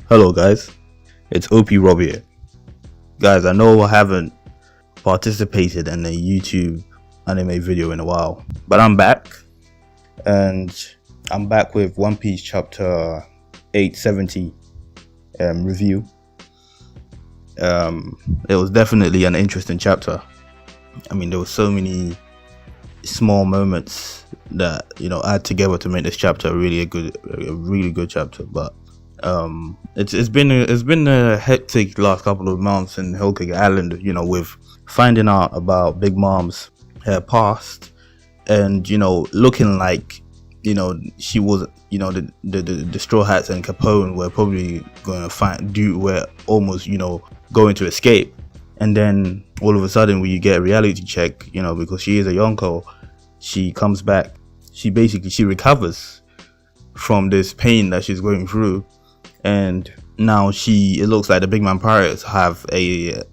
Hello guys, it's OP Rob here. Guys, I know I haven't participated in a YouTube anime video in a while, but I'm back, and I'm back with One Piece chapter 870 review. It was definitely an interesting chapter. I mean, there were so many small moments that add together to make this chapter a really good chapter. But it's been a hectic last couple of months in Whole Cake Island, with finding out about Big Mom's past, and looking like she was the Straw Hats and Capone were probably going to were almost going to escape. And then all of a sudden, when you get a reality check, because she is a Yonko, she comes back. She recovers from this pain that she's going through, and now it looks like the Big Man Pirates have the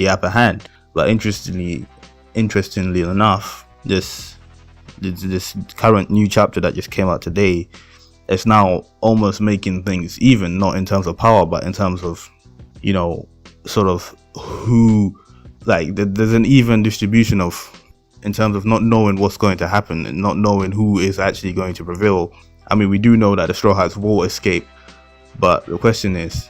upper hand. But interestingly enough, this current new chapter that just came out today is now almost making things even, not in terms of power, but in terms of sort of who, like, there's an even distribution in terms of not knowing what's going to happen and not knowing who is actually going to prevail. I mean, we do know that the Straw Hats will escape, but the question is,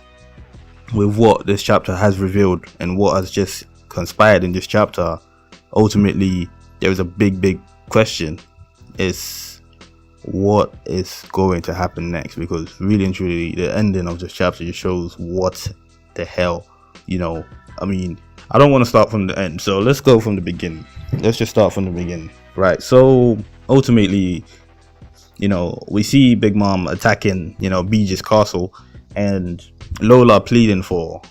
with what this chapter has revealed and what has just conspired in this chapter, ultimately there is a big question: is what is going to happen next? Because really and truly, the ending of this chapter just shows what the hell. I mean, I don't want to start from the end, so let's go from the beginning. Let's just start from the beginning. Right, so ultimately, we see Big Mom attacking, Beej's castle, and Lola pleading for,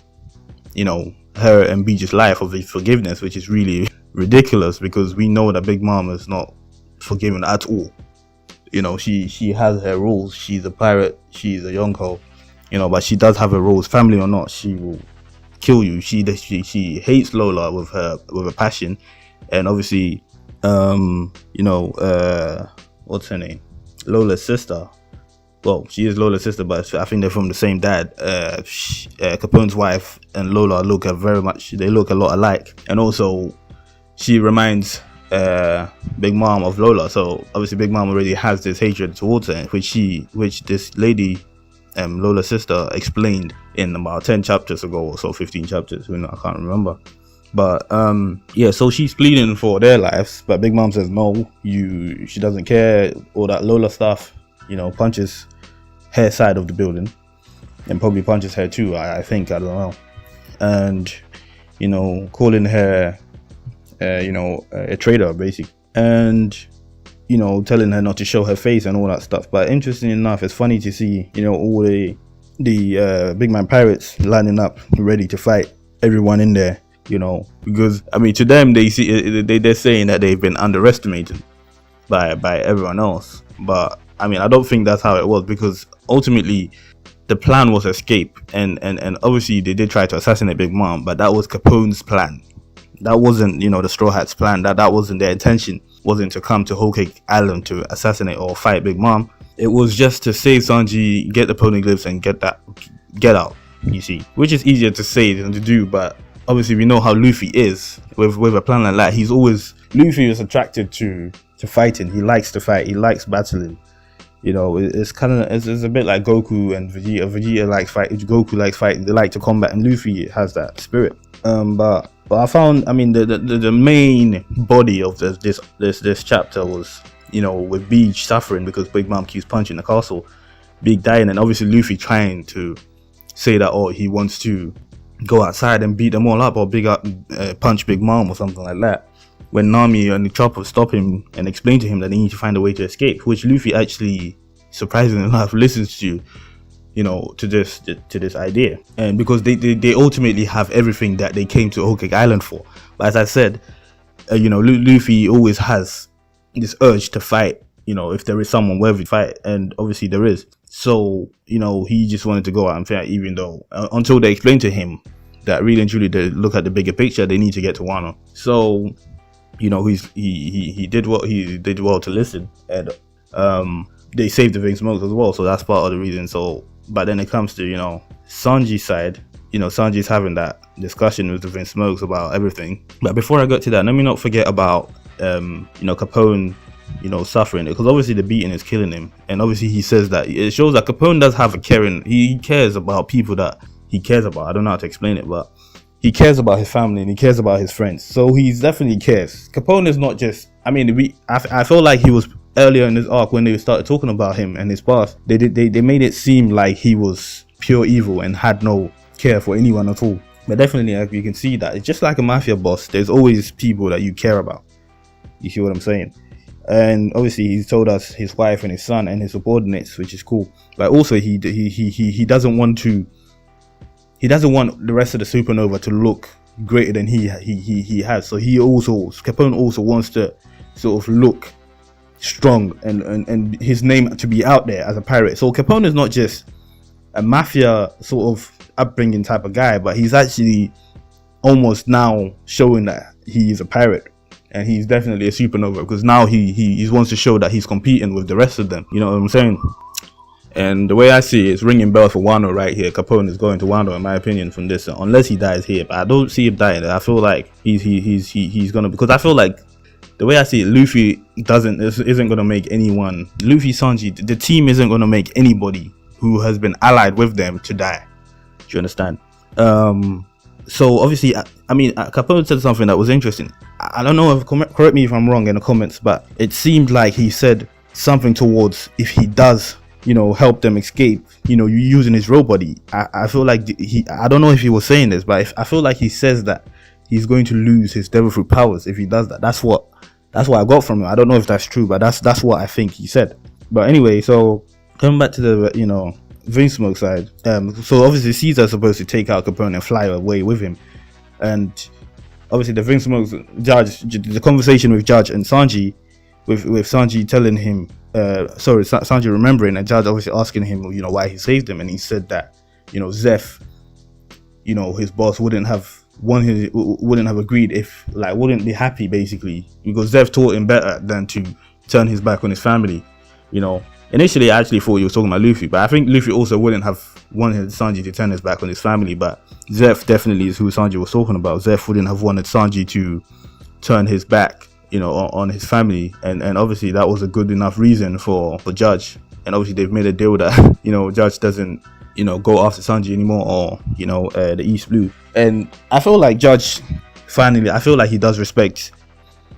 her and Beej's life of forgiveness, which is really ridiculous, because we know that Big Mom is not forgiven at all. She has her rules. She's a pirate. She's a Yonko, but she does have her rules. Family or not, she will kill you. She hates Lola with a passion. And obviously, what's her name? Lola's sister. Well, she is Lola's sister, but I think they're from the same dad. Capone's wife and Lola look a lot alike. And also, she reminds Big Mom of Lola. So obviously, Big Mom already has this hatred towards her, which this lady, Lola's sister, explained in about 10 chapters ago, or so 15 chapters. I can't remember. But so she's pleading for their lives, but Big Mom says no, she doesn't care, all that Lola stuff. Punches her side of the building, and probably punches her too, I think, I don't know. And calling her a traitor, basically, and telling her not to show her face and all that stuff. But interesting enough, it's funny to see all the Big Man Pirates lining up ready to fight everyone in there. Because I mean, to them, they're saying that they've been underestimated by everyone else. But I mean, I don't think that's how it was, because ultimately the plan was escape, and obviously they did try to assassinate Big Mom, but that was Capone's plan. That wasn't the Straw Hats' plan. That wasn't their intention. Wasn't to come to Whole Cake Island to assassinate or fight Big Mom. It was just to save Sanji, get the poneglyphs, and get out. You see, which is easier to say than to do, but obviously we know how Luffy is with a plan like that. Luffy is attracted to fighting. He likes to fight. He likes battling. It's a bit like Goku and Vegeta. Vegeta likes fight. Goku likes fighting. They like to combat, and Luffy has that spirit. But I found, I mean, the main body of this chapter was, with Beej suffering because Big Mom keeps punching the castle, Big dying, and obviously Luffy trying to say that he wants to go outside and beat them all up, or punch Big Mom or something like that. When Nami and the Chopper stop him and explain to him that they need to find a way to escape, which Luffy actually, surprisingly enough, listens to, to this idea. And because they ultimately have everything that they came to Whole Cake Island for. But as I said, Luffy always has this urge to fight, if there is someone worthy to fight, and obviously there is. So, he just wanted to go out and fight, even though, until they explained to him that really and truly, they look at the bigger picture, they need to get to Wano. So, he did well to listen, and they saved the Big Smokes as well, so that's part of the reason. So But then it comes to, Sanji's side, Sanji's having that discussion with the Vince Smokes about everything. But before I get to that, let me not forget about, Capone, suffering, because obviously the beating is killing him. And obviously he says that it shows that Capone does have a caring, he cares about people that he cares about. I don't know how to explain it, but he cares about his family and he cares about his friends. So he's definitely cares. Capone is not just, I feel like he was earlier in this arc when they started talking about him and his past. They made it seem like he was pure evil and had no care for anyone at all. But definitely, like, you can see that it's just like a mafia boss. There's always people that you care about. You see what I'm saying? And obviously, he's told us his wife and his son and his subordinates, which is cool. But also, he doesn't want to. He doesn't want the rest of the supernova to look greater than he has. So Capone also wants to sort of look strong and his name to be out there as a pirate. So Capone is not just a mafia sort of upbringing type of guy, but he's actually almost now showing that he is a pirate. And he's definitely a supernova, because now he wants to show that he's competing with the rest of them. You know what I'm saying? And the way I see it, it's ringing bells for Wano right here. Capone is going to Wano, in my opinion, from this, unless he dies here. But I don't see him dying. I feel like he's gonna, because I feel like the way I see it, Luffy isn't gonna make anyone. Luffy, Sanji, the team isn't gonna make anybody who has been allied with them to die. Do you understand? So obviously, Capone said something that was interesting. I don't know if, correct me if I'm wrong in the comments, but it seemed like he said something towards, if he does, help them escape, you using his rope body. I feel like I don't know if he was saying this, but I feel like he says that he's going to lose his devil fruit powers if he does that. That's what I got from him. I don't know if that's true, but that's what I think he said. But anyway, so coming back to the, Vince Smoke side, so obviously Caesar's supposed to take out Capone and fly away with him, and obviously the Vince Smoke Judge, the conversation with Judge and Sanji, with Sanji telling him, Sanji remembering, and Judge obviously asking him, why he saved him, and he said that, Zeph, his boss wouldn't have agreed if, wouldn't be happy basically, because Zeph taught him better than to turn his back on his family. Initially, I actually thought he was talking about Luffy, but I think Luffy also wouldn't have wanted Sanji to turn his back on his family, but Zeph definitely is who Sanji was talking about. Zeph wouldn't have wanted Sanji to turn his back, on his family, and obviously that was a good enough reason for Judge. And obviously they've made a deal that, Judge doesn't, go after Sanji anymore, or, the East Blue. And I feel like Judge, finally, I feel like he does respect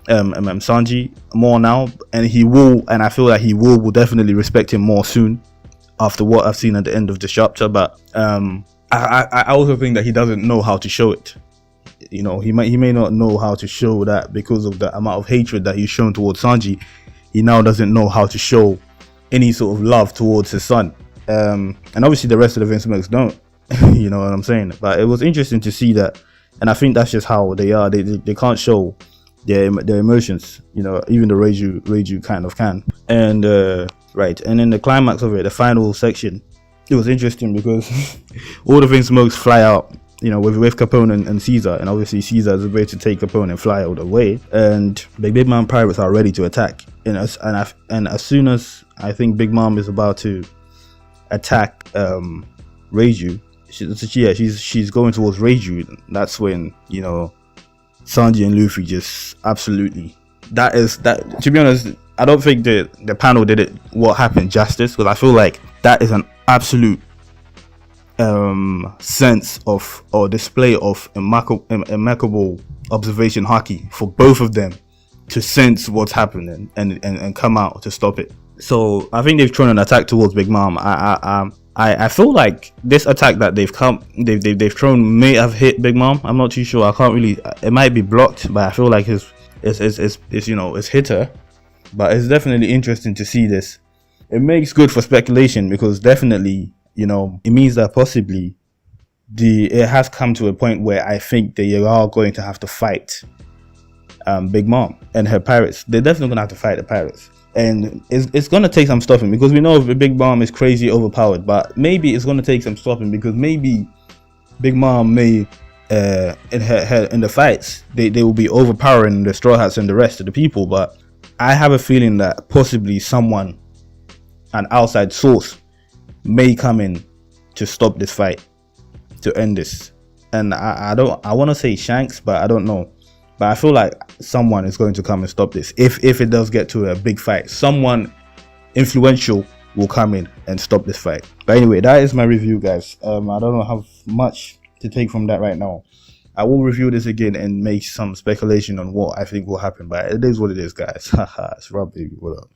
Sanji more now, and I feel like he will definitely respect him more soon after what I've seen at the end of the chapter. But I also think that he doesn't know how to show it. He may not know how to show that, because of the amount of hatred that he's shown towards Sanji. He now doesn't know how to show any sort of love towards his son, and obviously the rest of the Vince Smokes don't. You know what I'm saying? But it was interesting to see that, and I think that's just how they are. They can't show their emotions, even the Reiju kind of can. And right, and in the climax of it, the final section, it was interesting because all the Vince Smokes fly out, with Capone and Caesar, and obviously Caesar is ready to take Capone and fly all the way, and the Big Mom pirates are ready to attack. And as soon as I think Big Mom is about to attack Reiju, she's going towards Reiju. That's when Sanji and Luffy just absolutely, that to be honest, I don't think the panel did what happened justice, because I feel like that is an absolute sense of, or display of impeccable observation haki for both of them to sense what's happening and come out to stop it. So I think they've thrown an attack towards Big Mom. I feel like this attack that they've thrown may have hit Big Mom. I'm not too sure. I can't really. It might be blocked, but I feel like it's hit her. But it's definitely interesting to see this. It makes good for speculation, because definitely, it means that possibly it has come to a point where I think they are going to have to fight Big Mom and her pirates. They're definitely going to have to fight the pirates. And it's going to take some stopping, because we know the Big Mom is crazy overpowered, but maybe it's going to take some stopping, because maybe Big Mom may in the fights they will be overpowering the Straw Hats and the rest of the people. But I have a feeling that possibly someone, an outside source, may come in to stop this fight, to end this. And I want to say Shanks, but I don't know. But I feel like someone is going to come and stop this. If it does get to a big fight, someone influential will come in and stop this fight. But anyway, that is my review, guys. I don't have much to take from that right now. I will review this again and make some speculation on what I think will happen, but it is what it is, guys. Haha, it's Rob, baby. What up?